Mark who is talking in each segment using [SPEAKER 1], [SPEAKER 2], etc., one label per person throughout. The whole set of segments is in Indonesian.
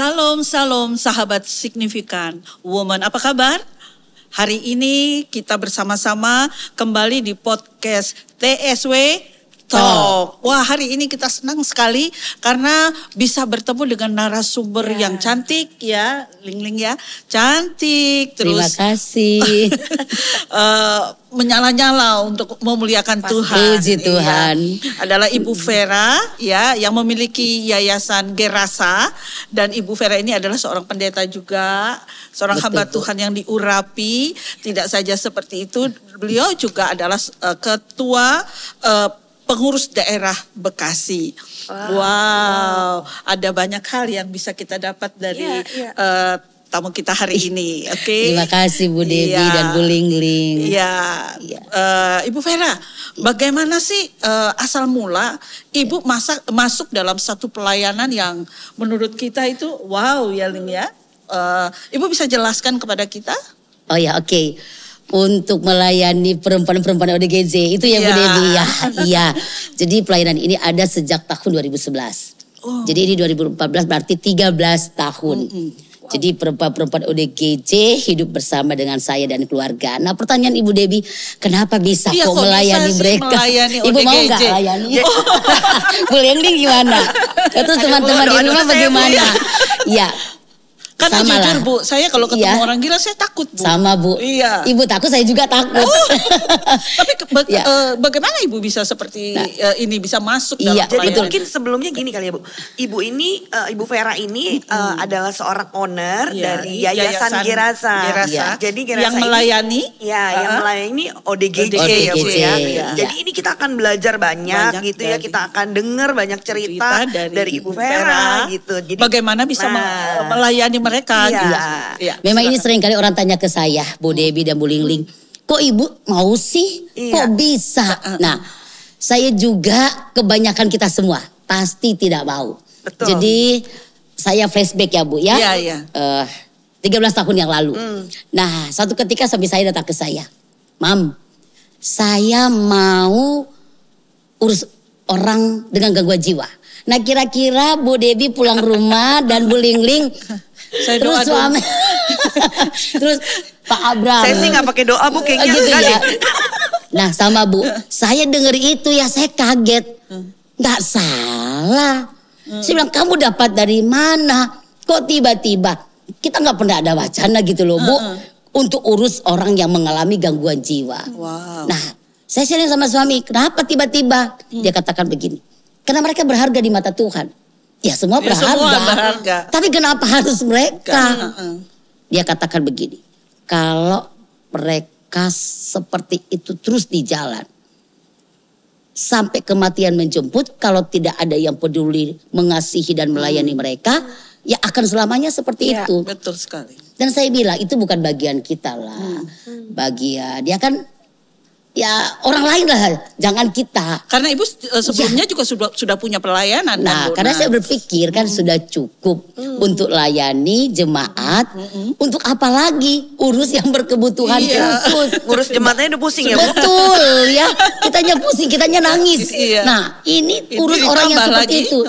[SPEAKER 1] Salam, salam sahabat signifikan. Woman, apa kabar? Hari ini kita bersama-sama kembali di podcast TSW Talk. Wah, hari ini kita senang sekali karena bisa bertemu dengan narasumber yang cantik ya, Ling ya. Cantik terus.
[SPEAKER 2] Terima kasih.
[SPEAKER 1] Menyala-nyala untuk memuliakan Tuhan.
[SPEAKER 2] Puji Tuhan.
[SPEAKER 1] Iya. Adalah Ibu Vera ya yang memiliki Yayasan Gerasa, dan Ibu Vera ini adalah seorang pendeta juga, seorang hamba Tuhan yang diurapi. Tidak saja seperti itu, beliau juga adalah ketua pengurus daerah Bekasi. Wow. Ada banyak hal yang bisa kita dapat dari tamu kita hari ini. Oke.
[SPEAKER 2] Terima kasih Bu Devi dan Bu Ling.
[SPEAKER 1] Ibu Vera, bagaimana sih asal mula Ibu masuk dalam satu pelayanan yang menurut kita itu wow ya Ling ya. Ibu bisa jelaskan kepada kita?
[SPEAKER 2] Oh ya, oke. Untuk melayani perempuan-perempuan ODGJ itu ya Bu Devi ya. Iya. Jadi pelayanan ini ada sejak tahun 2011. Jadi ini 2014 berarti 13 tahun. Wow. Jadi perempuan-perempuan ODGJ hidup bersama dengan saya dan keluarga. Nah, pertanyaan Ibu Devi, kenapa bisa kok melayani mereka?
[SPEAKER 1] Melayani
[SPEAKER 2] Ibu mau nggak layani? Bu Ling gimana? Terus teman-teman di rumah bagaimana? Ya.
[SPEAKER 1] Karena jujur Bu, saya kalau ketemu orang gila saya takut Bu.
[SPEAKER 2] Sama Bu.
[SPEAKER 1] Iya.
[SPEAKER 2] Ibu takut, saya juga takut.
[SPEAKER 1] Tapi bagaimana Ibu bisa seperti ini bisa masuk dalam
[SPEAKER 3] Jadi mungkin sebelumnya gini kali ya Bu. Ibu ini, Ibu Vera ini adalah seorang owner dari Yayasan Gerasa. Jadi Gerasa
[SPEAKER 1] yang melayani?
[SPEAKER 3] Yang melayani ODGJ ya Bu ya. Jadi ini kita akan belajar banyak gitu ya. Kita akan dengar banyak cerita dari Ibu Vera gitu. Jadi
[SPEAKER 1] bagaimana bisa melayani mereka.
[SPEAKER 2] Memang ini sering kali orang tanya ke saya, Bu Devi dan Bu Ling, kok Ibu mau sih? Kok bisa? Nah, saya juga kebanyakan kita semua pasti tidak mau. Betul. Jadi saya flashback ya Bu ya. 13 tahun yang lalu. Nah, satu ketika suami saya datang ke saya, Mam, saya mau urus orang dengan gangguan jiwa. Nah, kira-kira Bu Devi pulang rumah dan Bu Ling
[SPEAKER 1] saya
[SPEAKER 2] terus suami terus Pak Abraham.
[SPEAKER 3] Saya sih nggak pakai doa Bu kayaknya
[SPEAKER 2] gitu
[SPEAKER 3] sekali.
[SPEAKER 2] Ya. Nah sama Bu, saya dengar itu ya saya kaget. Nggak salah. Saya bilang kamu dapat dari mana? Kok tiba-tiba? Kita nggak pernah ada wacana gitu loh Bu. Untuk urus orang yang mengalami gangguan jiwa.
[SPEAKER 1] Wow.
[SPEAKER 2] Nah saya sharing sama suami, kenapa tiba-tiba? Dia katakan begini, karena mereka berharga di mata Tuhan. Ya semua berharga. Tapi kenapa harus mereka? Dia katakan begini, kalau mereka seperti itu terus di jalan, sampai kematian menjemput, kalau tidak ada yang peduli, mengasihi dan melayani mereka, ya akan selamanya seperti itu.
[SPEAKER 1] Betul sekali.
[SPEAKER 2] Dan saya bilang itu bukan bagian kita lah. Bagian dia kan ya orang lain lah, jangan kita.
[SPEAKER 1] Karena Ibu sebelumnya juga sudah punya pelayanan.
[SPEAKER 2] Nah, karena saya berpikir kan sudah cukup untuk layani jemaat. Untuk apa lagi urus yang berkebutuhan khusus.
[SPEAKER 3] Urus jemaatnya udah pusing ya Bu?
[SPEAKER 2] Betul ya, kitanya pusing, kitanya nangis. Nah, ini urus orang yang seperti itu.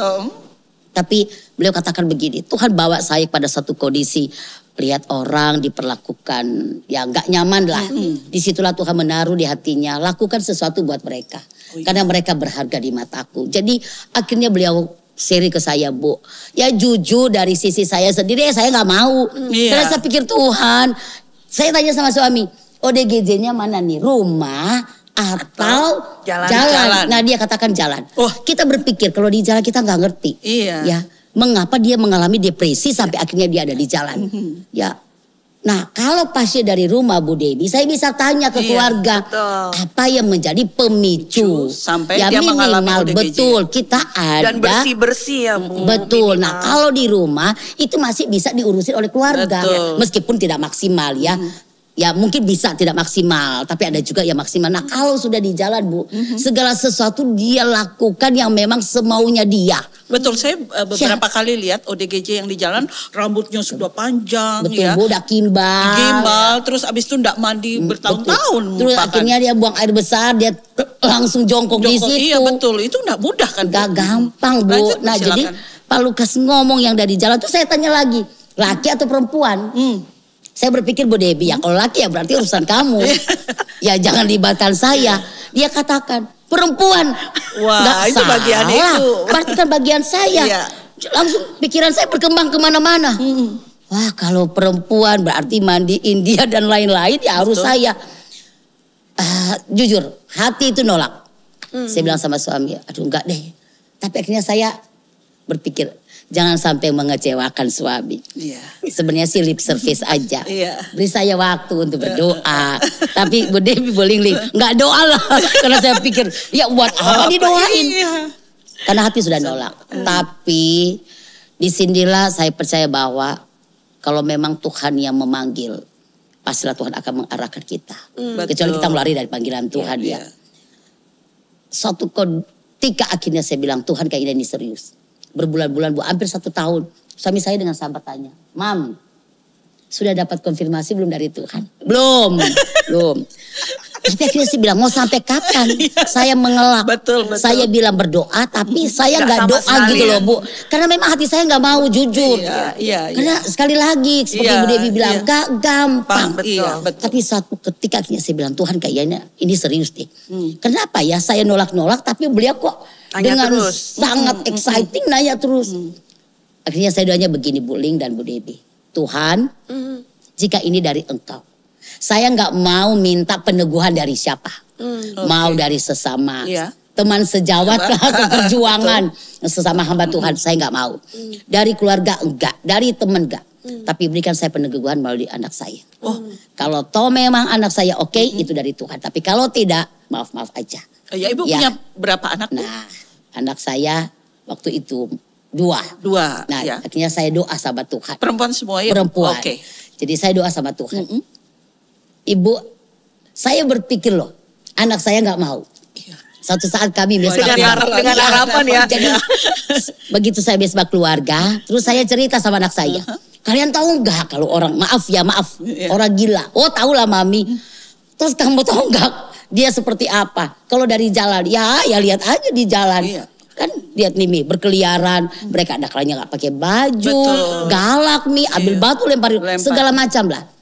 [SPEAKER 2] Tapi beliau katakan begini, Tuhan bawa saya pada satu kondisi, lihat orang diperlakukan ya nggak nyaman lah. Disitulah Tuhan menaruh di hatinya, lakukan sesuatu buat mereka. Karena mereka berharga di mataku. Jadi akhirnya beliau seri ke saya Bu. Ya jujur dari sisi saya sendiri saya nggak mau. Karena saya pikir Tuhan. Saya tanya sama suami, ODGJ-nya mana nih? Rumah atau jalan? Nah dia katakan jalan. Kita berpikir kalau di jalan kita nggak ngerti. Ya. Mengapa dia mengalami depresi sampai akhirnya dia ada di jalan. Ya. Nah kalau pasien dari rumah Bu Devi, saya bisa tanya ke keluarga. Apa yang menjadi pemicu.
[SPEAKER 1] Sampai
[SPEAKER 2] ya
[SPEAKER 1] dia
[SPEAKER 2] minimal betul kita ada.
[SPEAKER 3] Dan bersih-bersih ya Bu.
[SPEAKER 2] Betul. Nah kalau di rumah itu masih bisa diurusin oleh keluarga. Meskipun tidak maksimal ya. Ya mungkin bisa tidak maksimal, tapi ada juga yang maksimal. Nah kalau sudah di jalan Bu, segala sesuatu dia lakukan yang memang semaunya dia.
[SPEAKER 1] Betul, saya beberapa kali lihat ODGJ yang di jalan rambutnya sudah panjang.
[SPEAKER 2] Betul Bu, udah gimbal.
[SPEAKER 1] Terus abis itu enggak mandi bertahun-tahun.
[SPEAKER 2] Terus akhirnya dia buang air besar, dia langsung jongkok di situ.
[SPEAKER 1] Iya betul, itu enggak mudah kan.
[SPEAKER 2] Gak gampang Bu.
[SPEAKER 1] Lanjut,
[SPEAKER 2] nah
[SPEAKER 1] silakan.
[SPEAKER 2] jadi Pak Lukas ngomong yang dari jalan tuh saya tanya lagi, laki atau perempuan? Saya berpikir Bu Debbie, ya kalau laki ya berarti urusan kamu. Ya jangan libatkan saya. Dia katakan, perempuan.
[SPEAKER 1] Wah,
[SPEAKER 2] nggak
[SPEAKER 1] itu
[SPEAKER 2] salah.
[SPEAKER 1] bagian itu.
[SPEAKER 2] Berarti kan bagian saya.
[SPEAKER 1] Iya.
[SPEAKER 2] Langsung pikiran saya berkembang kemana-mana. Wah kalau perempuan berarti mandiin dia dan lain-lain ya harus saya. Jujur hati itu nolak. Saya bilang sama suami, aduh enggak deh. Tapi akhirnya saya berpikir jangan sampai mengecewakan suami.
[SPEAKER 1] Iya.
[SPEAKER 2] Sebenarnya sih lip service aja.
[SPEAKER 1] Iya.
[SPEAKER 2] Beri saya waktu untuk berdoa. Tapi Bu Debbie boleh nggak doa lah. Karena saya pikir ya buat apa didoain.
[SPEAKER 1] Iya.
[SPEAKER 2] Karena hati sudah nolak. Tapi disinilah saya percaya bahwa kalau memang Tuhan yang memanggil, pastilah Tuhan akan mengarahkan kita. Kecuali kita melari dari panggilan Tuhan ya. Suatu ketika akhirnya saya bilang Tuhan kayaknya ini serius. Berbulan-bulan Bu, hampir 1 tahun. Suami saya dengan sahabat tanya, Mam, sudah dapat konfirmasi belum dari Tuhan? Belum. Tapi akhirnya saya bilang mau sampai kapan? Saya mengelak.
[SPEAKER 1] Betul.
[SPEAKER 2] Saya bilang berdoa tapi saya nggak doa gitu loh Bu. Karena memang hati saya nggak mau jujur.
[SPEAKER 1] Iya.
[SPEAKER 2] Karena sekali lagi seperti Bu Debbie bilang gak gampang.
[SPEAKER 1] Betul.
[SPEAKER 2] Tapi suatu ketika akhirnya saya bilang Tuhan kayaknya ini serius deh. Kenapa ya saya nolak-nolak tapi beliau kok dengan sangat exciting nanya terus. Akhirnya saya doanya begini Bu Ling dan Bu Debbie. Tuhan jika ini dari Engkau. Saya nggak mau minta peneguhan dari siapa. Mau dari sesama. Teman sejawat lah seperjuangan. Sesama hamba Tuhan saya nggak mau. Dari keluarga enggak. Dari teman enggak. Tapi berikan saya peneguhan melalui anak saya. Kalau toh memang anak saya oke, itu dari Tuhan. Tapi kalau tidak maaf-maaf aja.
[SPEAKER 1] Ya Ibu punya berapa anak?
[SPEAKER 2] Nah anak saya waktu itu 2. Nah akhirnya saya doa sama Tuhan.
[SPEAKER 1] Perempuan semua ya?
[SPEAKER 2] Perempuan. Jadi saya doa sama Tuhan. Ibu, saya berpikir loh, anak saya nggak mau. Satu saat kami
[SPEAKER 3] dengan harapan ya.
[SPEAKER 2] Jadi begitu saya besok keluarga, terus saya cerita sama anak saya. Kalian tahu nggak kalau orang orang gila. Oh tahu lah Mami. Terus kamu tahu nggak dia seperti apa? Kalau dari jalan, ya lihat aja di jalan. Kan lihat nih Mi berkeliaran, mereka anak-anaknya nggak pakai baju, galak Mi, ambil batu lempar, segala macam lah.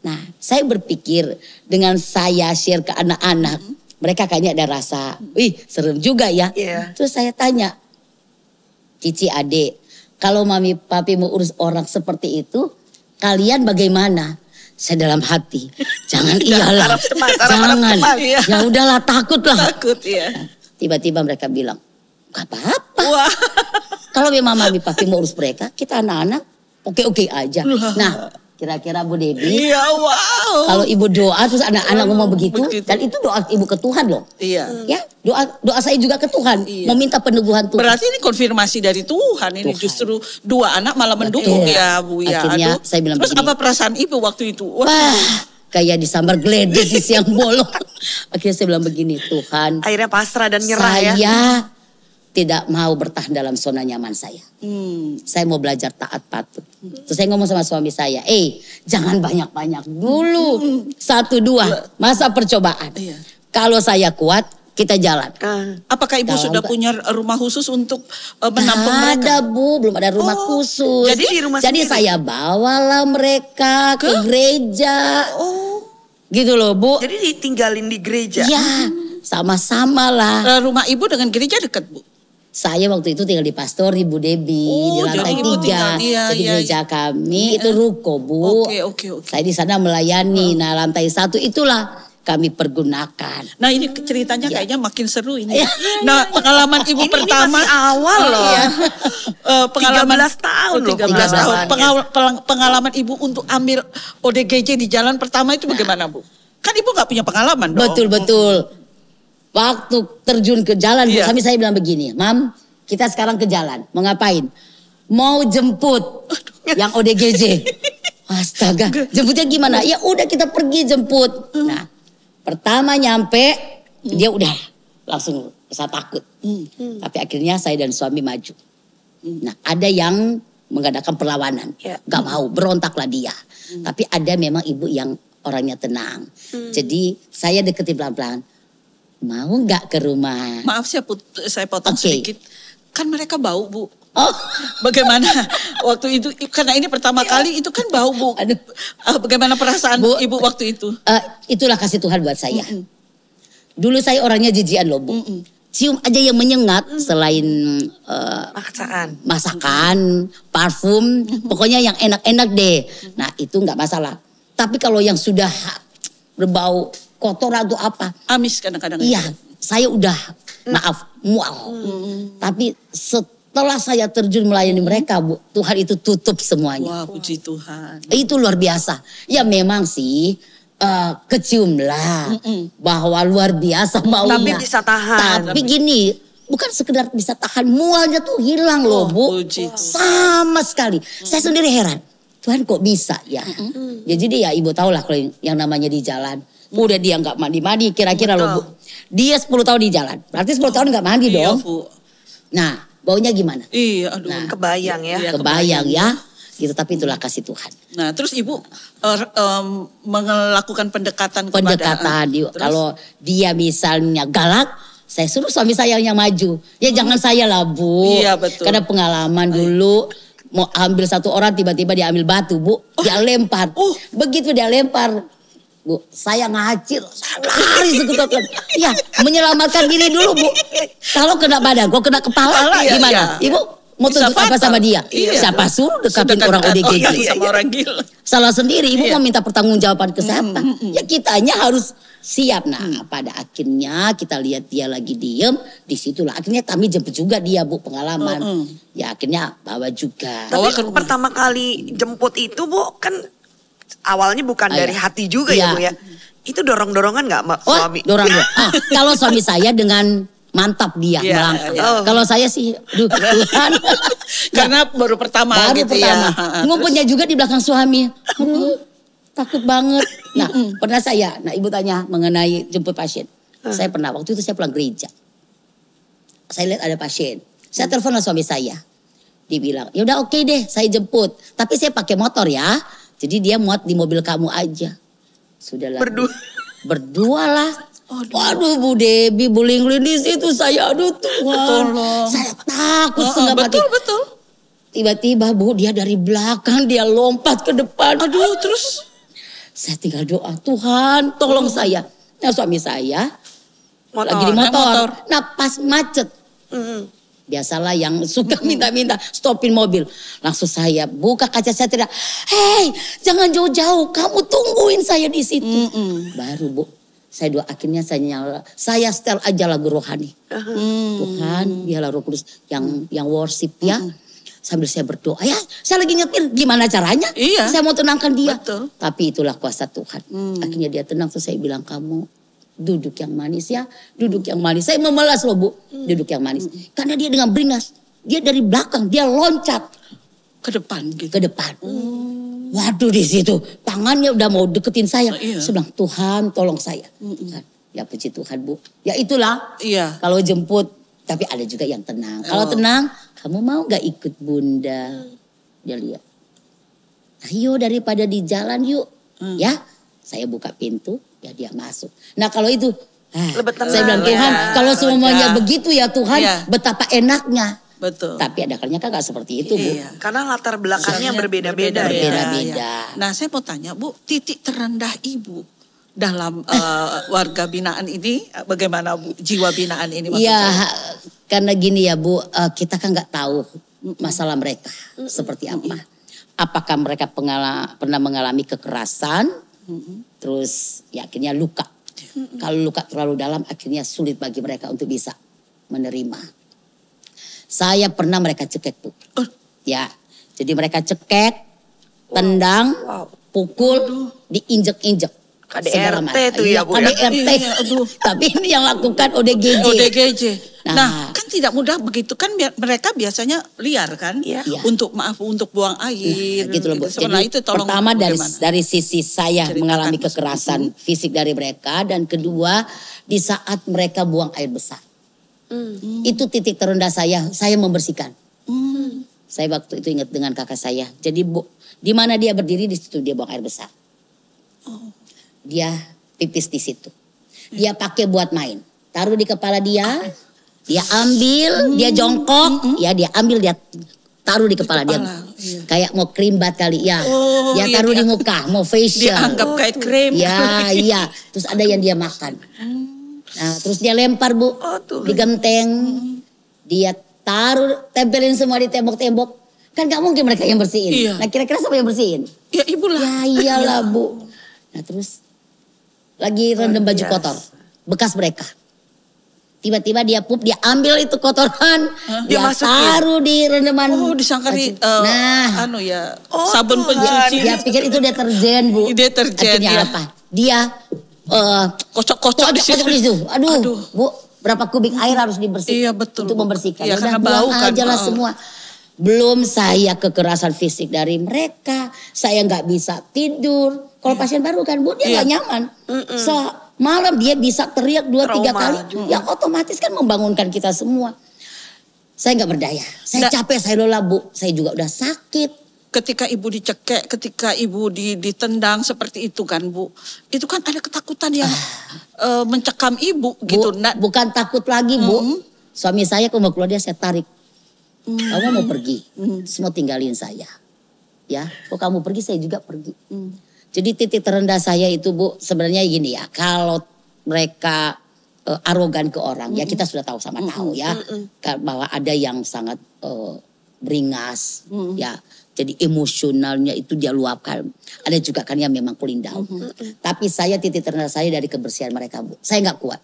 [SPEAKER 2] Nah, saya berpikir dengan saya share ke anak-anak, mereka kayaknya ada rasa, wih serem juga ya. Terus saya tanya, Cici adik, kalau Mami Papi mau urus orang seperti itu, kalian bagaimana? Saya dalam hati, jangan iyalah, jangan, ya udahlah takutlah. Tiba-tiba mereka bilang, gak apa-apa. Kalau memang Mami Papi mau urus mereka, kita anak-anak oke-oke aja. Nah. Kira-kira Bu Debbie, kalau Ibu doa terus anak-anak ngomong begitu, dan itu doa Ibu ke Tuhan loh. Ya, doa saya juga ke Tuhan, meminta peneguhan Tuhan.
[SPEAKER 1] Berarti ini konfirmasi dari Tuhan, ini justru 2 anak malah mendukung ya Bu ya.
[SPEAKER 2] Akhirnya saya bilang
[SPEAKER 1] terus
[SPEAKER 2] begini,
[SPEAKER 1] apa perasaan Ibu waktu itu?
[SPEAKER 2] Wah, kayak disambar geledek di siang bolong. Akhirnya saya bilang begini, Tuhan.
[SPEAKER 3] Akhirnya pasrah dan nyerah ya.
[SPEAKER 2] Saya tidak mau bertahan dalam zona nyaman saya. Saya mau belajar taat patuh. Terus saya ngomong sama suami saya, jangan banyak-banyak dulu. 1, 2, masa percobaan. Kalau saya kuat, kita jalan.
[SPEAKER 1] Apakah Ibu sudah punya rumah khusus untuk menampung mereka?
[SPEAKER 2] Ada Bu, belum ada rumah khusus.
[SPEAKER 3] Jadi di rumah
[SPEAKER 2] Jadi
[SPEAKER 3] sendiri?
[SPEAKER 2] saya bawalah mereka ke gereja. Gitu loh Bu.
[SPEAKER 3] Jadi ditinggalin di gereja?
[SPEAKER 2] Ya, sama-sama lah.
[SPEAKER 1] Rumah Ibu dengan gereja dekat Bu?
[SPEAKER 2] Saya waktu itu tinggal di Pastori Bu Debbie, di lantai 3. Jadi gereja kami itu ruko Bu. Saya di sana melayani. Nah lantai 1 itulah kami pergunakan.
[SPEAKER 1] Nah ini ceritanya kayaknya makin seru ini. Nah pengalaman Ibu pertama.
[SPEAKER 3] Ini masih awal loh.
[SPEAKER 1] Pengalaman
[SPEAKER 3] 13 tahun loh.
[SPEAKER 1] 13 tahun. Pengalaman Ibu untuk ambil ODGJ di jalan pertama itu bagaimana Bu? Kan Ibu gak punya pengalaman dong.
[SPEAKER 2] Betul. Waktu terjun ke jalan, suami saya bilang begini, Mam, kita sekarang ke jalan, mau ngapain? Mau jemput yang ODGJ. Astaga, jemputnya gimana? Ya udah kita pergi jemput. Nah, pertama nyampe, dia udah langsung rasa takut. Tapi akhirnya saya dan suami maju. Nah, ada yang mengadakan perlawanan, gak mau, berontaklah dia. Tapi ada memang ibu yang orangnya tenang. Jadi saya deketin pelan-pelan. Mau nggak ke rumah?
[SPEAKER 1] Maaf saya potong sedikit. Kan mereka bau Bu.
[SPEAKER 2] Oh,
[SPEAKER 1] bagaimana waktu itu? Karena ini pertama kali itu kan bau, Bu.
[SPEAKER 2] Aduh.
[SPEAKER 1] Bagaimana perasaan
[SPEAKER 2] Bu,
[SPEAKER 1] Ibu waktu itu?
[SPEAKER 2] Itulah kasih Tuhan buat saya. Dulu saya orangnya jijian loh, Bu. Cium aja yang menyengat selain masakan, parfum, pokoknya yang enak-enak deh. Nah itu nggak masalah. Tapi kalau yang sudah berbau kotor atau apa,
[SPEAKER 1] amis kadang-kadang.
[SPEAKER 2] Iya, saya udah maaf mual. Tapi setelah saya terjun melayani mereka, Bu, Tuhan itu tutup semuanya.
[SPEAKER 1] Wah, puji Tuhan.
[SPEAKER 2] Itu luar biasa. Ya memang sih. Kecium lah bahwa luar biasa baunya.
[SPEAKER 3] Tapi bisa tahan.
[SPEAKER 2] Tapi gini, bukan sekedar bisa tahan, mualnya tuh hilang loh, Bu. Sama sekali. Saya sendiri heran. Tuhan kok bisa ya? Ya jadi ya Ibu tahu lah kalau yang namanya di jalan. Udah dia nggak mandi-mandi kira-kira loh, Bu. Dia 10 tahun di jalan. Berarti 10 tahun nggak mandi dong.
[SPEAKER 1] Bu.
[SPEAKER 2] Nah, baunya gimana?
[SPEAKER 1] Iya, aduh.
[SPEAKER 2] Nah,
[SPEAKER 3] kebayang ya.
[SPEAKER 2] Kebayang ya. Gitu, tapi itulah kasih Tuhan.
[SPEAKER 1] Nah terus Ibu melakukan pendekatan
[SPEAKER 2] Kalau dia misalnya galak, saya suruh suami saya yang maju. Ya jangan saya lah, Bu.
[SPEAKER 1] Iya betul.
[SPEAKER 2] Karena pengalaman dulu mau ambil satu orang tiba-tiba dia ambil batu, Bu. Dia lempar. Begitu dia lempar, Bu, saya ngacir, saya lari sekuat-kuat. Ya, menyelamatkan diri dulu, Bu. Kalau kena badan, kalau kena kepala gimana?
[SPEAKER 1] Iya.
[SPEAKER 2] Ibu mau tunjuk apa sama dia?
[SPEAKER 1] Iya.
[SPEAKER 2] Siapa suruh dekatin orang ODGJ?
[SPEAKER 1] Sama orang gila.
[SPEAKER 2] Salah sendiri, Ibu mau minta pertanggungjawaban ke siapa? Ya kitanya harus siap. Nah pada akhirnya kita lihat dia lagi diem, disitulah akhirnya kami jemput juga dia, Bu, pengalaman. Ya akhirnya bawa juga.
[SPEAKER 3] Tapi pertama kali jemput itu, Bu, kan awalnya bukan dari hati juga ya, Bu ya. Itu dorong-dorongan gak suami?
[SPEAKER 2] Dorong-dorongan. Kalau suami saya dengan mantap dia melangkah. Kalau saya sih, Tuhan.
[SPEAKER 1] Karena baru pertama gitu
[SPEAKER 2] pertama.
[SPEAKER 1] ya.
[SPEAKER 2] Ngumpulnya juga di belakang suami. Takut banget. Nah pernah saya, Ibu tanya mengenai jemput pasien. Saya pernah, waktu itu saya pulang gereja. Saya lihat ada pasien. Saya telepon suami saya. Dia bilang, ya udah oke deh saya jemput. Tapi saya pakai motor ya. Jadi dia muat di mobil kamu aja. Sudahlah. Berdua lah. Waduh Bu Debbie, buling-buling di situ saya, aduh Tuhan. Saya takut setengah mati.
[SPEAKER 1] Betul.
[SPEAKER 2] Tiba-tiba Bu, dia dari belakang, dia lompat ke depan.
[SPEAKER 1] Aduh, terus?
[SPEAKER 2] Saya tinggal doa, Tuhan tolong saya. Nah suami saya lagi di motor. Nah pas macet. Biasalah yang suka minta-minta stopin mobil. Langsung saya buka kaca, saya teriak, hei jangan jauh-jauh, kamu tungguin saya di situ. Baru Bu. Saya doa akhirnya saya setel aja lagu rohani. Tuhan, dialah Roh Kudus yang worship ya. Sambil saya berdoa, ya saya lagi nyetir, gimana caranya?
[SPEAKER 1] Iya.
[SPEAKER 2] Saya mau tenangkan dia.
[SPEAKER 1] Betul.
[SPEAKER 2] Tapi itulah kuasa Tuhan. Akhirnya dia tenang, terus saya bilang, kamu duduk yang manis ya, duduk yang manis. Saya memelas loh Bu, duduk yang manis. Karena dia dengan beringas, dia dari belakang, dia loncat.
[SPEAKER 1] Ke depan gitu.
[SPEAKER 2] Ke depan. Waduh di situ tangannya udah mau deketin saya. Saya bilang Tuhan tolong saya. Ya puji Tuhan Bu. Ya itulah. Kalau jemput, tapi ada juga yang tenang. Kalau tenang, kamu mau gak ikut Bunda? Dia lihat. Ayo daripada di jalan yuk. Ya, saya buka pintu, ya dia masuk. Nah kalau itu, saya bilang Tuhan, kalau semuanya begitu ya Tuhan, betapa enaknya.
[SPEAKER 1] Betul.
[SPEAKER 2] Tapi ada kalinya kan gak seperti itu Bu.
[SPEAKER 3] Karena latar belakangnya berbeda-beda.
[SPEAKER 1] Nah saya mau tanya Bu, titik terendah Ibu dalam warga binaan ini bagaimana Bu? Jiwa binaan ini maksud saya.
[SPEAKER 2] Karena gini ya Bu, kita kan gak tahu masalah mereka seperti apa. Apakah mereka pernah mengalami kekerasan, terus ya akhirnya luka. Kalau luka terlalu dalam akhirnya sulit bagi mereka untuk bisa menerima. Saya pernah mereka cekek Bu. Ya, jadi mereka cekek, tendang, pukul, diinjek-injek.
[SPEAKER 3] KDRT itu ya Bu.
[SPEAKER 2] KDRT. Tapi ini yang lakukan ODGJ.
[SPEAKER 1] Nah kan tidak mudah begitu kan, mereka biasanya liar kan. Untuk buang air.
[SPEAKER 2] Gitu loh Bu. Jadi
[SPEAKER 1] itu tolong
[SPEAKER 2] pertama dari sisi saya mengalami kekerasan fisik dari mereka. Dan kedua di saat mereka buang air besar. Itu titik terendah saya membersihkan. Saya waktu itu ingat dengan kakak saya. Jadi di mana dia berdiri di situ dia buang air besar. Dia pipis di situ. Dia pakai buat main. Taruh di kepala dia, Dia ambil, dia jongkok, ya dia ambil, dia taruh di kepala dia. Iya. Kayak mau krimbat kali ya. Dia taruh di muka, mau facial.
[SPEAKER 1] Dianggap kayak krim.
[SPEAKER 2] Ya, iya. Terus ada yang dia makan. Nah, terus dia lempar Bu, di genteng. Dia taruh, tempelin semua di tembok-tembok. Kan gak mungkin mereka yang bersihin.
[SPEAKER 1] Iya.
[SPEAKER 2] Nah kira-kira siapa yang bersihin?
[SPEAKER 1] Ya ibu lah.
[SPEAKER 2] Ya iyalah Bu. Nah terus lagi rendam baju kotor. Bekas mereka. Tiba-tiba dia pup, dia ambil itu kotoran. Dia taruh di rendaman.
[SPEAKER 1] Oh disangka sabun
[SPEAKER 2] pencuci. Dia pikir itu deterjen Bu.
[SPEAKER 1] Deterjen.
[SPEAKER 2] Artinya apa? Dia
[SPEAKER 1] kocok-kocok di situ.
[SPEAKER 2] Aduh Bu, berapa kubik air harus dibersihkan.
[SPEAKER 1] Iya betul.
[SPEAKER 2] Untuk membersihkan.
[SPEAKER 1] Iya,
[SPEAKER 2] karena
[SPEAKER 1] bau kan.
[SPEAKER 2] aja lah semua. Belum saya kekerasan fisik dari mereka. Saya gak bisa tidur. Kalau pasien baru kan Bu, dia gak nyaman. Semalam dia bisa teriak 2-3 kali. Yang otomatis kan membangunkan kita semua. Saya gak berdaya. Saya capek, saya lelah Bu. Saya juga udah sakit.
[SPEAKER 1] Ketika ibu dicekek, ketika ibu ditendang seperti itu kan Bu. Itu kan ada ketakutan yang mencekam ibu gitu.
[SPEAKER 2] Bukan takut lagi Bu. Suami saya kalau mau keluar dia saya tarik. Kamu mau pergi, semua tinggalin saya. Ya, kalau kamu pergi saya juga pergi. Jadi titik terendah saya itu Bu, sebenarnya gini ya. Kalau mereka arogan ke orang, ya kita sudah tahu sama tahu ya. Bahwa ada yang sangat beringas, ya. Jadi emosionalnya itu dia luapkan. Ada juga kan yang memang cooling down. Tapi saya titik terendah saya dari kebersihan mereka Bu. Saya nggak kuat.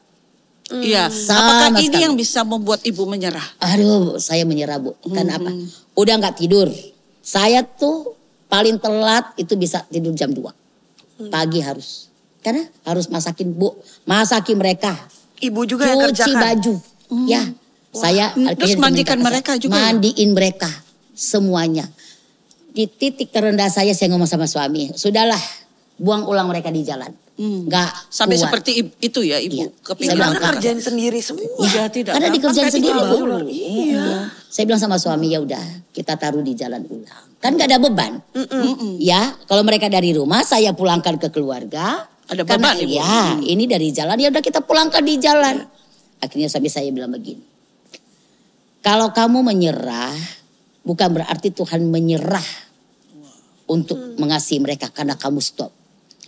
[SPEAKER 1] Iya, apakah ini yang bisa membuat ibu menyerah?
[SPEAKER 2] Aduh, saya menyerah Bu. Karena apa? Udah gak tidur. Saya tuh paling telat itu bisa tidur jam 2. Pagi harus. Karena harus masakin Bu. Masakin mereka.
[SPEAKER 3] Ibu juga yang kerjakan?
[SPEAKER 2] Cuci baju. Ya. Saya
[SPEAKER 1] terus mandikan mereka juga?
[SPEAKER 2] Mandiin mereka. Semuanya. Di titik terendah saya ngomong sama suami. Sudahlah, buang ulang mereka di jalan. Nggak
[SPEAKER 1] sampai
[SPEAKER 2] kuat.
[SPEAKER 1] Seperti itu ya ibu.
[SPEAKER 2] Iya.
[SPEAKER 3] Karena kerjain sendiri semua.
[SPEAKER 2] Ya, tidak. Karena dikerjain sendiri Bu. Iya. Saya bilang sama suami ya udah kita taruh di jalan ulang. Kan nggak ada beban. Ya kalau mereka dari rumah saya pulangkan ke keluarga.
[SPEAKER 1] Ada beban ibu.
[SPEAKER 2] Ya ini dari jalan ya udah kita pulangkan di jalan. Akhirnya suami saya bilang begini. Kalau kamu menyerah bukan berarti Tuhan menyerah untuk mengasihi mereka karena kamu stop.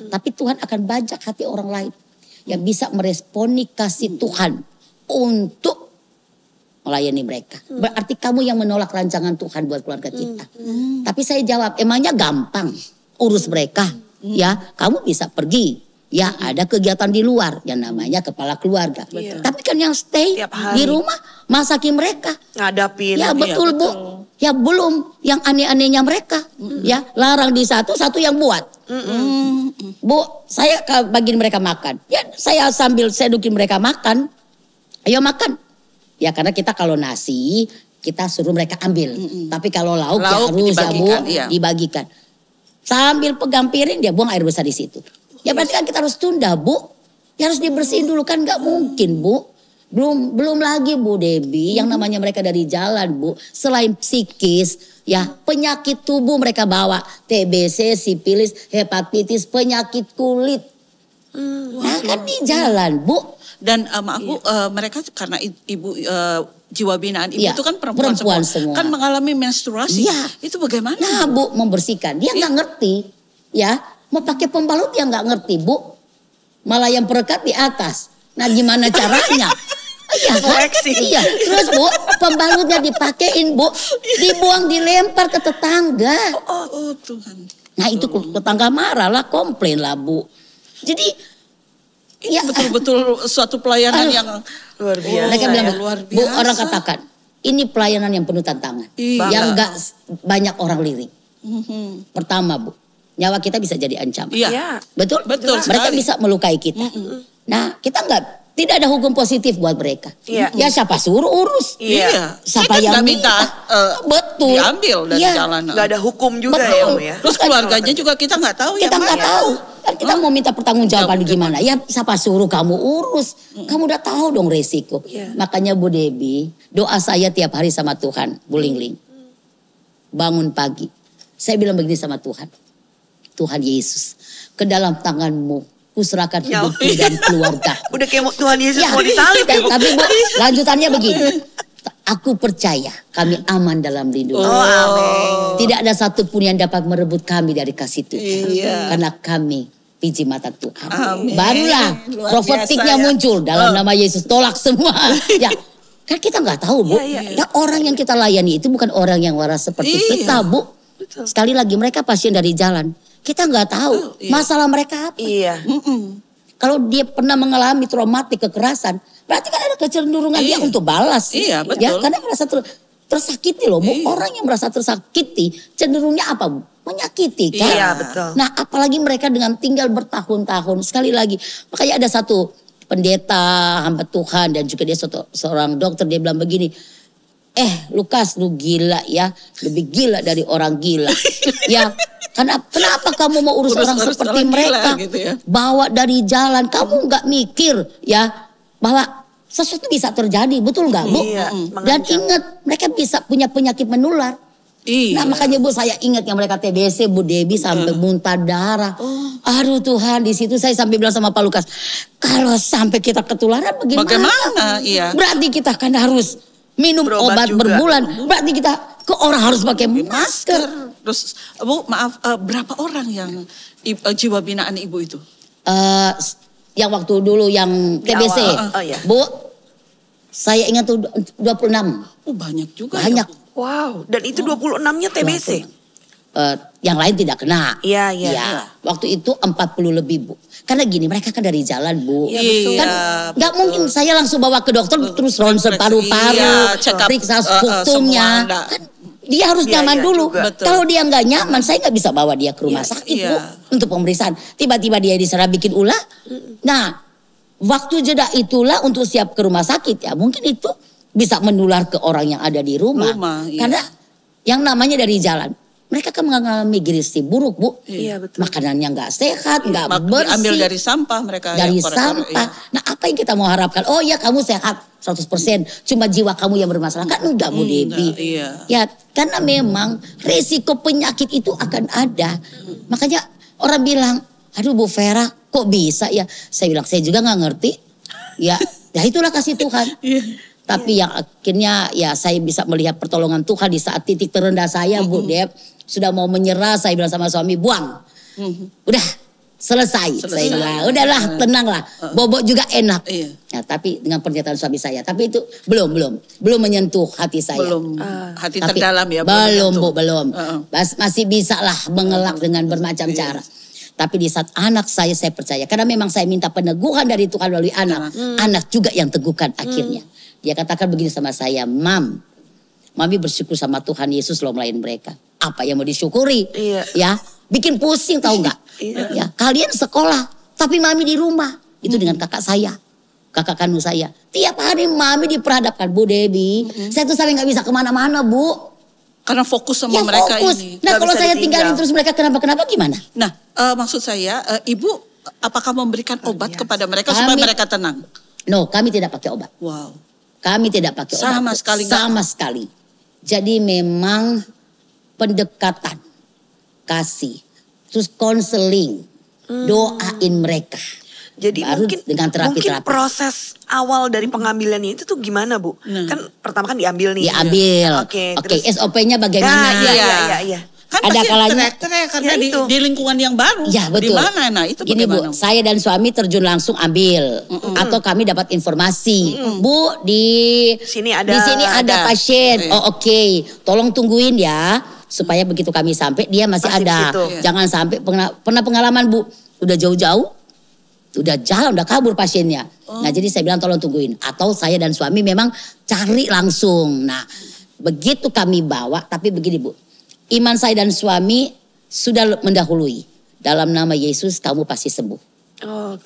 [SPEAKER 2] Tapi Tuhan akan bajak hati orang lain yang bisa meresponi kasih Tuhan untuk melayani mereka. Berarti kamu yang menolak rancangan Tuhan buat keluarga kita. Tapi saya jawab, emangnya gampang urus mereka? Ya, kamu bisa pergi. Ya, ada kegiatan di luar yang namanya kepala keluarga. Tapi kan yang stay di rumah masakin mereka.
[SPEAKER 3] Ngadapin.
[SPEAKER 2] Ya betul Bu. Ya belum yang aneh-anehnya mereka. Ya larang di satu yang buat. Bu, saya bagiin mereka makan. Ya saya sambil sedukin mereka makan. Ayo makan. Ya karena kita kalau nasi kita suruh mereka ambil. Tapi kalau lauk ya harus ya Bu dibagikan. Sambil pegang piring dia buang air besar di situ. Ya berarti kan kita harus tunda Bu. Ya harus dibersihin dulu kan gak mungkin Bu. Belum lagi Bu Debbie yang namanya mereka dari jalan Bu. Selain psikis ya penyakit tubuh mereka bawa. TBC, sipilis, hepatitis, penyakit kulit. Nah kan di jalan Bu.
[SPEAKER 1] Dan maaf Bu mereka karena ibu jiwa binaan ibu itu kan perempuan semua. Kan mengalami menstruasi.
[SPEAKER 2] Ya.
[SPEAKER 1] Itu bagaimana?
[SPEAKER 2] Nah Bu membersihkan. Dia gak ngerti ya. Mau pakai pembalut dia gak ngerti Bu. Malah yang perekat di atas. Nah gimana caranya? Iya kan? Iya. Terus Bu, pembalutnya dipakein Bu, dibuang dilempar ke tetangga.
[SPEAKER 1] Oh Tuhan.
[SPEAKER 2] Nah itu tetangga marah lah, komplain lah Bu. Jadi
[SPEAKER 1] ya betul-betul suatu pelayanan yang
[SPEAKER 3] luar biasa.
[SPEAKER 2] Mereka bilang
[SPEAKER 1] luar biasa.
[SPEAKER 2] Bu, orang katakan ini pelayanan yang penuh tantangan, yang gak banyak orang lirik. Pertama Bu, nyawa kita bisa jadi ancaman.
[SPEAKER 1] Iya.
[SPEAKER 2] Betul?
[SPEAKER 1] Betul.
[SPEAKER 2] Mereka bisa melukai kita. Nah kita tidak ada hukum positif buat mereka. Ya siapa suruh urus.
[SPEAKER 1] Iya.
[SPEAKER 2] Siapa yang
[SPEAKER 1] minta
[SPEAKER 2] betul
[SPEAKER 1] diambil dari jalanan.
[SPEAKER 3] Gak ada hukum juga ya.
[SPEAKER 1] Terus keluarganya juga kita nggak tahu.
[SPEAKER 2] Kita nggak tahu. Kan kita mau minta pertanggungjawaban gimana? Ya siapa suruh kamu urus. Kamu udah tahu dong resiko. Makanya Bu Debbie, doa saya tiap hari sama Tuhan, Bu Lingling. Bangun pagi. Saya bilang begini sama Tuhan. Tuhan Yesus, ke dalam tangan-Mu kuserahkan hidupku dan keluarga.
[SPEAKER 3] Udah kayak Tuhan Yesus mau disalib.
[SPEAKER 2] Tapi Bu, lanjutannya begini. Aku percaya kami aman dalam lindungan.
[SPEAKER 3] Amin.
[SPEAKER 2] Tidak ada satupun yang dapat merebut kami dari kasih Tuhan. Karena kami biji mata Tuhan.
[SPEAKER 1] Amin.
[SPEAKER 2] Barulah profetiknya muncul dalam nama Yesus. Tolak semua. Ya, kan kita nggak tahu Bu. Ya, orang yang kita layani itu bukan orang yang waras seperti kita Bu. Betul. Sekali lagi mereka pasien dari jalan. Kita nggak tahu masalah mereka apa. Kalau dia pernah mengalami traumatik kekerasan, berarti kan ada kecenderungan dia untuk balas.
[SPEAKER 1] Iya, betul.
[SPEAKER 2] Ya, karena merasa tersakiti loh Bu. Orang yang merasa tersakiti cenderungnya apa Bu? Menyakiti kan.
[SPEAKER 3] Iya, betul.
[SPEAKER 2] Nah, apalagi mereka dengan tinggal bertahun-tahun. Sekali lagi, makanya ada satu pendeta hamba Tuhan dan juga dia seorang dokter, dia bilang begini, Lukas, lu gila ya, lebih gila dari orang gila. Ya, kenapa kamu mau urus orang seperti mereka?
[SPEAKER 1] Gitu ya.
[SPEAKER 2] Bawa dari jalan, kamu nggak mikir ya bahwa sesuatu bisa terjadi, betul nggak Bu?
[SPEAKER 3] Iya,
[SPEAKER 2] dan ingat mereka bisa punya penyakit menular. Nah makanya Bu, saya ingat yang mereka TBC, Bu Debbie sampai muntah darah. Aduh Tuhan, di situ saya sampai bilang sama Pak Lukas, kalau sampai kita ketularan bagaimana?
[SPEAKER 1] Iya.
[SPEAKER 2] Berarti kita kan harus minum obat juga berbulan. Berarti kita ke orang harus pakai masker.
[SPEAKER 1] Terus Bu, maaf, berapa orang yang jiwa binaan Ibu itu?
[SPEAKER 2] Yang waktu dulu yang TBC. Bu, saya ingat tuh 26.
[SPEAKER 1] Banyak juga.
[SPEAKER 2] Banyak.
[SPEAKER 1] Ya,
[SPEAKER 3] wow, dan itu 26-nya TBC?
[SPEAKER 2] Yang lain tidak kena.
[SPEAKER 3] Iya.
[SPEAKER 2] Waktu itu 40 lebih Bu. Karena gini, mereka kan dari jalan Bu.
[SPEAKER 1] Iya,
[SPEAKER 2] kan gak mungkin saya langsung bawa ke dokter terus ronsen paru-paru, periksa strukturnya. Kan dia harus nyaman dulu. Kalau dia gak nyaman, saya gak bisa bawa dia ke rumah sakit Bu. Untuk pemeriksaan. Tiba-tiba dia diserah bikin ulah. Nah, waktu jeda itulah untuk siap ke rumah sakit ya. Mungkin itu bisa menular ke orang yang ada di rumah. Karena yang namanya dari jalan. Mereka kan mengalami gizi buruk Bu.
[SPEAKER 3] Iya betul.
[SPEAKER 2] Makanannya nggak sehat, nggak bersih.
[SPEAKER 1] Ambil dari sampah mereka.
[SPEAKER 2] Dari sampah. Nah apa yang kita mau harapkan? Oh ya kamu sehat 100%. Cuma jiwa kamu yang bermasalah. Kan enggak Bu Debbie. Ya karena memang resiko penyakit itu akan ada. Makanya orang bilang, aduh Bu Vera kok bisa ya. Saya bilang saya juga nggak ngerti. Ya itulah kasih Tuhan. Tapi yang akhirnya ya saya bisa melihat pertolongan Tuhan di saat titik terendah saya Bu Deb. Sudah mau menyerah, saya bilang sama suami, buang. Udah selesai. Saya bilang, udahlah tenanglah. Bobok juga enak. Nah, tapi dengan pernyataan suami saya. Tapi itu belum menyentuh hati saya.
[SPEAKER 1] Belum hati terdalam ya.
[SPEAKER 2] Belum. Masih bisa lah mengelak dengan bermacam cara. Tapi di saat anak saya percaya. Karena memang saya minta peneguhan dari Tuhan melalui anak. Anak juga yang teguhkan akhirnya. Dia katakan begini sama saya, Mami bersyukur sama Tuhan Yesus loh melayan mereka. Apa yang mau disyukuri? Ya, bikin pusing tahu nggak? Ya, kalian sekolah, tapi Mami di rumah. Itu dengan kakak saya, kakak kandung saya. Tiap hari Mami diperhadapkan, Bu Debbie. Saya tuh sampai nggak bisa kemana-mana Bu.
[SPEAKER 1] Karena fokus sama mereka
[SPEAKER 2] fokus.
[SPEAKER 1] ini.
[SPEAKER 2] Nah kalau saya tinggalin terus mereka kenapa gimana?
[SPEAKER 1] Nah maksud saya, Ibu apakah memberikan obat kepada mereka supaya mereka tenang?
[SPEAKER 2] No, kami tidak pakai obat.
[SPEAKER 1] Wow.
[SPEAKER 2] Kami tidak pakai obat. Sama sekali. Jadi memang pendekatan, kasih, terus konseling, doain mereka.
[SPEAKER 3] Jadi
[SPEAKER 2] baru dengan terapi-terapi.
[SPEAKER 3] Proses awal dari pengambilannya itu tuh gimana Bu? Kan pertama kan diambil nih.
[SPEAKER 2] Diambil. Oke, SOP-nya bagaimana?
[SPEAKER 3] Iya.
[SPEAKER 1] Kan ada kalanya karena di lingkungan yang baru.
[SPEAKER 2] Ya betul.
[SPEAKER 1] Di mana? Nah itu
[SPEAKER 2] gini Bu, saya dan suami terjun langsung ambil. Atau kami dapat informasi. Bu di sini ada pasien. Oh oke. Tolong tungguin ya. Supaya begitu kami sampai dia masih ada. Jangan sampai pernah pengalaman Bu. Udah jauh-jauh. Udah jalan, udah kabur pasiennya. Nah jadi saya bilang tolong tungguin. Atau saya dan suami memang cari langsung. Nah begitu kami bawa. Tapi begini Bu. Iman saya dan suami sudah mendahului. Dalam nama Yesus kamu pasti sembuh.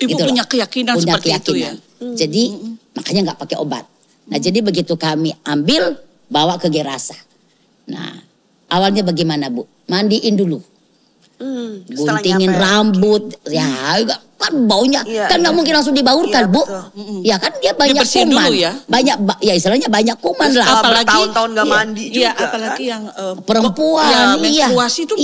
[SPEAKER 1] Ibu punya keyakinan seperti itu ya.
[SPEAKER 2] Jadi makanya nggak pakai obat. Nah jadi begitu kami ambil bawa ke Gerasa. Nah awalnya bagaimana Bu? Mandiin dulu. guntingin rambut, ya kan baunya, kan nggak mungkin langsung dibaurkan, Bu. Ya kan dia banyak kuman, banyak ya istilahnya banyak kuman lah.
[SPEAKER 3] Apalagi bertahun-tahun nggak mandi juga.
[SPEAKER 1] Apalagi yang
[SPEAKER 2] perempuan,
[SPEAKER 1] menstruasi itu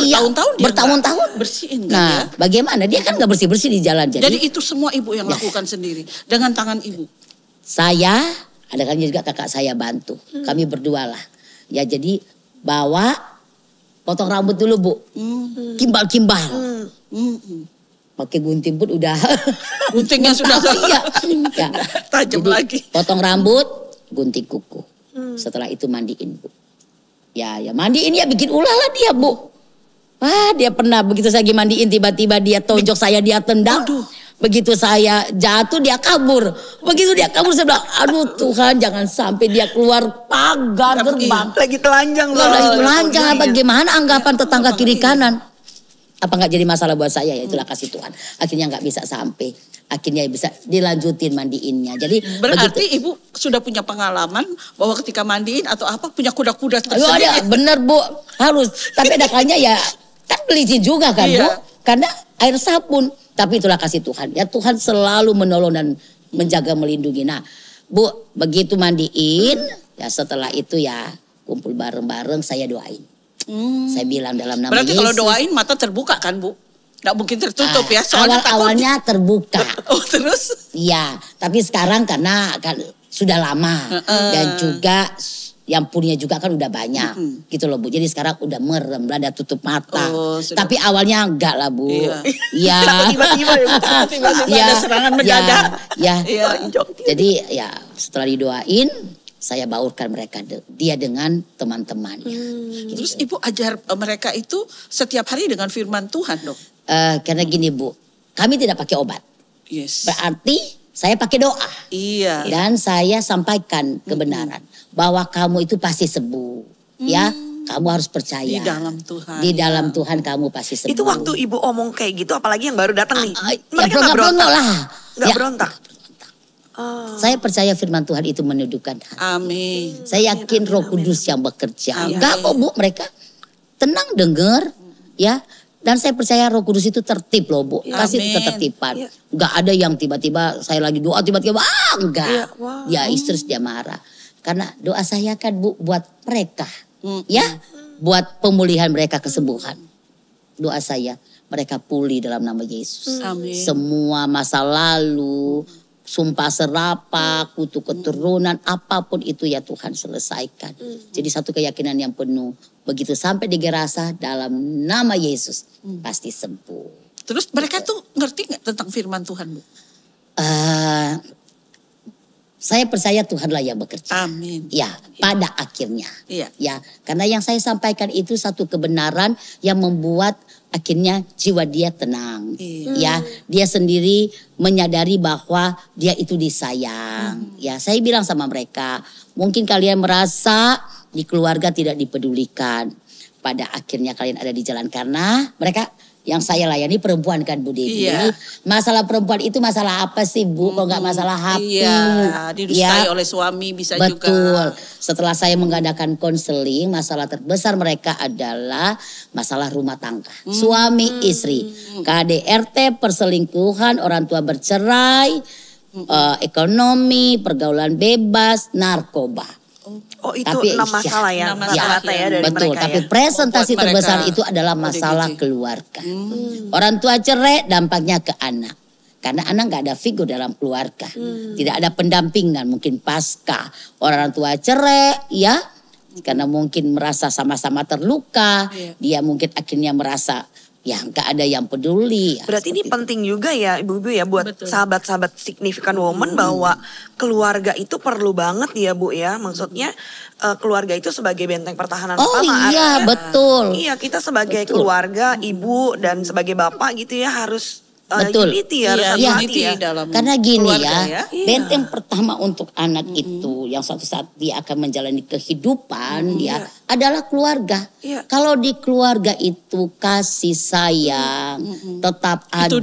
[SPEAKER 1] bertahun-tahun bersihin.
[SPEAKER 2] Nah, bagaimana dia kan nggak bersih-bersih di jalan.
[SPEAKER 1] Jadi itu semua ibu yang lakukan sendiri dengan tangan ibu.
[SPEAKER 2] Saya, ada kan juga kakak saya bantu, kami berdua lah. Ya jadi bawa potong rambut dulu, Bu. Kimbal-kimbal. Pakai gunting pun udah.
[SPEAKER 1] Guntingnya sudah
[SPEAKER 2] ya.
[SPEAKER 1] Tajam lagi.
[SPEAKER 2] Potong rambut, gunting kuku. Setelah itu mandiin, Bu. Ya mandiin ya bikin ulah lah dia, Bu. Wah, dia pernah begitu saya lagi mandiin tiba-tiba dia tonjok saya, dia tendang. Begitu saya jatuh dia kabur. Begitu dia kabur saya bilang, aduh Tuhan jangan sampai dia keluar pagar gerbang.
[SPEAKER 3] Lagi telanjang loh.
[SPEAKER 2] Lagi telanjang apa gimana anggapan tetangga kiri kanan. Apa gak jadi masalah buat saya ya, itulah kasih Tuhan. Akhirnya gak bisa sampai. Akhirnya bisa dilanjutin mandiinnya. Jadi
[SPEAKER 1] berarti ibu sudah punya pengalaman bahwa ketika mandiin atau apa punya kuda-kuda tersendiri.
[SPEAKER 2] Ada, bener Bu, harus. Tapi ada kalanya ya kan licin juga kan Bu. Karena air sabun. Tapi itulah kasih Tuhan. Ya Tuhan selalu menolong dan menjaga melindungi. Nah Bu, begitu mandiin, ya setelah itu ya kumpul bareng-bareng saya doain. Saya bilang dalam nama
[SPEAKER 1] Berarti
[SPEAKER 2] Yesus.
[SPEAKER 1] Kalau doain mata terbuka kan Bu? Nggak mungkin tertutup ya. Soalnya
[SPEAKER 2] awalnya terbuka.
[SPEAKER 1] Terus?
[SPEAKER 2] Iya, tapi sekarang karena kan sudah lama. Dan juga yang punya juga kan udah banyak. Gitu loh Bu. Jadi sekarang udah merem, ada tutup mata. Tapi awalnya enggak lah Bu. Iya.
[SPEAKER 3] Tiba-tiba
[SPEAKER 1] ada serangan mendadak.
[SPEAKER 2] Jadi ya setelah didoain, saya baurkan mereka dia dengan teman-temannya.
[SPEAKER 1] Terus Ibu ajar mereka itu setiap hari dengan firman Tuhan dong?
[SPEAKER 2] Karena gini Bu, kami tidak pakai obat. Berarti saya pakai doa.
[SPEAKER 1] Iya.
[SPEAKER 2] Dan saya sampaikan kebenaran bahwa kamu itu pasti sembuh. Ya, kamu harus percaya.
[SPEAKER 1] Di dalam Tuhan.
[SPEAKER 2] Di dalam Tuhan kamu pasti sembuh.
[SPEAKER 3] Itu waktu Ibu omong kayak gitu, apalagi yang baru datang nih.
[SPEAKER 2] Mereka nggak berontak lah.
[SPEAKER 3] Nggak berontak.
[SPEAKER 2] Saya percaya firman Tuhan itu menundukkan hati.
[SPEAKER 1] Amin.
[SPEAKER 2] Saya yakin Roh Kudus yang bekerja. Enggak kok Bu, mereka tenang dengar, ya. Dan saya percaya Roh Kudus itu tertib loh Bu. Kasih ketertiban. Enggak ada yang tiba-tiba saya lagi doa tiba-tiba enggak. Ya istri dia marah. Karena doa saya kan Bu buat mereka. Ya, buat pemulihan mereka, kesembuhan. Doa saya mereka pulih dalam nama Yesus.
[SPEAKER 1] Amin.
[SPEAKER 2] Semua masa lalu, sumpah serapah, kutuk keturunan, apapun itu ya Tuhan selesaikan. Jadi satu keyakinan yang penuh. Begitu sampai di Gerasa dalam nama Yesus pasti sembuh.
[SPEAKER 1] Terus mereka tuh ngerti gak tentang firman Tuhan Bu?
[SPEAKER 2] Saya percaya Tuhanlah yang bekerja.
[SPEAKER 1] Amin.
[SPEAKER 2] Ya, pada akhirnya.
[SPEAKER 1] Iya.
[SPEAKER 2] Ya, karena yang saya sampaikan itu satu kebenaran yang membuat akhirnya jiwa dia tenang. Ya, dia sendiri menyadari bahwa dia itu disayang. Ya, saya bilang sama mereka, mungkin kalian merasa di keluarga tidak dipedulikan. Pada akhirnya kalian ada di jalan karena mereka yang saya layani perempuan kan Bu Devi. Masalah perempuan itu masalah apa sih Bu? Kalau nggak masalah hati.
[SPEAKER 1] Didustai oleh suami bisa juga.
[SPEAKER 2] Betul. Setelah saya mengadakan konseling, masalah terbesar mereka adalah masalah rumah tangga. Suami istri, KDRT, perselingkuhan, orang tua bercerai, ekonomi, pergaulan bebas, narkoba.
[SPEAKER 3] Oh itu tapi, 6 masalah ya, rata-rata ya dari
[SPEAKER 2] betul,
[SPEAKER 3] mereka.
[SPEAKER 2] Tapi presentasi terbesar itu adalah masalah keluarga. Orang tua cerai dampaknya ke anak. Karena anak gak ada figur dalam keluarga. Tidak ada pendampingan, mungkin pasca orang tua cerai ya. Karena mungkin merasa sama-sama terluka. Dia mungkin akhirnya merasa ya gak ada yang peduli.
[SPEAKER 3] Berarti ini penting juga ya ibu-ibu ya buat sahabat-sahabat signifikan woman bahwa keluarga itu perlu banget ya Bu ya. Maksudnya keluarga itu sebagai benteng pertahanan utama.
[SPEAKER 2] Oh iya betul.
[SPEAKER 3] Iya kita sebagai keluarga, ibu dan sebagai bapak gitu ya harus unity ya, harus hati-hati ya.
[SPEAKER 2] Karena gini ya, benteng pertama untuk anak itu yang suatu saat dia akan menjalani kehidupan ya adalah keluarga. Kalau di keluarga itu kasih sayang tetap ada,
[SPEAKER 1] itu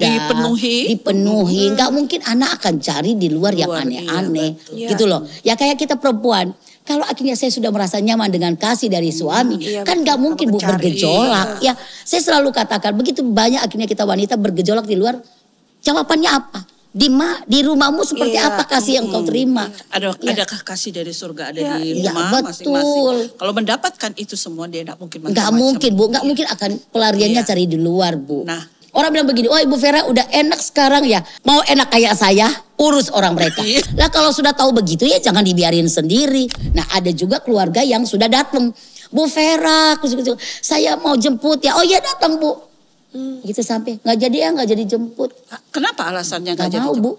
[SPEAKER 2] dipenuhi, nggak mungkin anak akan cari di luar yang aneh-aneh gitu loh. Ya kayak kita perempuan, Kalau akhirnya saya sudah merasa nyaman dengan kasih dari suami, kan gak mungkin Bu bergejolak. Ya, saya selalu katakan begitu banyak akhirnya kita wanita bergejolak di luar. Jawabannya apa? Di rumahmu seperti apa kasih yang kau terima?
[SPEAKER 1] Adakah kasih dari surga ada di
[SPEAKER 2] ya,
[SPEAKER 1] rumah masing-masing?
[SPEAKER 2] betul.
[SPEAKER 1] Kalau mendapatkan itu semua dia tidak mungkin macam-macam.
[SPEAKER 2] Nggak mungkin Bu, nggak mungkin akan pelariannya cari di luar Bu.
[SPEAKER 1] Nah,
[SPEAKER 2] orang bilang begini, oh Ibu Vera udah enak sekarang ya, mau enak kayak saya, urus orang mereka. Lah kalau sudah tahu begitu ya jangan dibiarin sendiri. Nah ada juga keluarga yang sudah datang, Bu Vera, saya mau jemput ya, oh iya datang Bu. Gitu sampai nggak jadi jemput.
[SPEAKER 1] Kenapa alasannya nggak jadi
[SPEAKER 2] jemput?